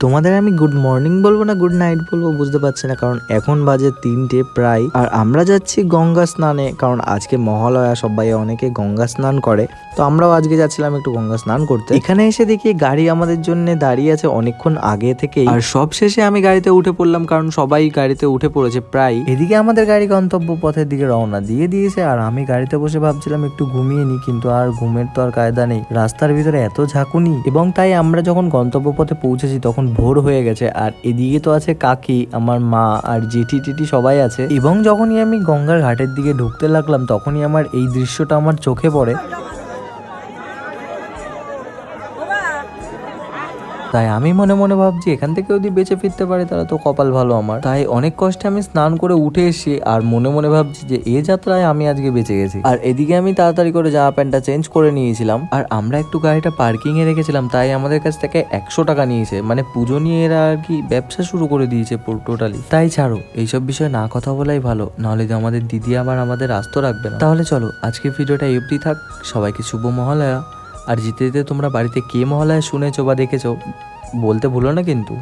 তোমাদের আমি good morning বলবো না গুড নাইট বলবো বুঝতে পারছি না, কারণ এখন বাজে 3টে প্রায়। আর আমরা যাচ্ছি গঙ্গা স্নানে, কারণ আজকে মহালয়া, সবাই অনেকে গঙ্গা স্নান করে। তো আমরাও আজকে যাচ্ছিলাম একটু গঙ্গা স্নান করতে। এখানে এসে দেখি গাড়ি আমাদের জন্য দাঁড়িয়ে আছে অনেকক্ষণ আগে থেকেই। আর সব শেষে আমি গাড়িতে উঠে পড়লাম, কারণ সবাই গাড়িতে উঠে পড়েছে প্রায়। এদিকে আমাদের গাড়ি গন্তব্য পথের দিকে রওনা দিয়ে দিয়েছে, আর আমি গাড়িতে বসে ভাবছিলাম একটু ঘুমিয়ে নি, কিন্তু আর ঘুমের তো আর কায়দা নেই। রাস্তার ভিতরে এত ঝাঁকুনি, এবং তাই আমরা যখন গন্তব্য পথে পৌঁছেছি তখন ভোর হয়ে গেছে। আর এদিকে তো আছে কাকি, আমার মা আর জেঠি টিটি সবাই আছে। এবং যখনই আমি গঙ্গার ঘাটের দিকে ঢুকতে লাগলাম তখনই আমার এই দৃশ্যটা আমার চোখে পড়ে। তাই আমি মনে মনে ভাবছি এখান থেকে যদি বেঁচে ফিরতে পারে তাহলে তো কপাল ভালো আমার। তাই অনেক কষ্টে আমি স্নান করে উঠে এসেছি, আর মনে মনে ভাবছি যে এই যাত্রায় আমি আজকে বেঁচে গেছি। আর এদিকে আমি তাড়াতাড়ি করে জামা প্যান্টটা চেঞ্জ করে নিয়েছিলাম, আর আমরা একটু গাড়িটা পার্কিং এ রেখেছিলাম, তাই আমাদের কাছ থেকে 100 টাকা নিয়েছে। মানে পুজো নিয়ে এরা আর কি ব্যবসা শুরু করে দিয়েছে টোটালি। তাই ছাড়ো, এইসব বিষয়ে না কথা বলাই ভালো, নাহলে যে আমাদের দিদি আবার আমাদের আস্ত রাখবে না। তাহলে চলো আজকে ভিডিওটা এফডি থাক। সবাইকে শুভ মহালয়া। আর যেতে যেতে তোমরা বাড়িতে কে মহালয়া শুনেছো বা দেখেছো বলতে ভুলো না কিন্তু।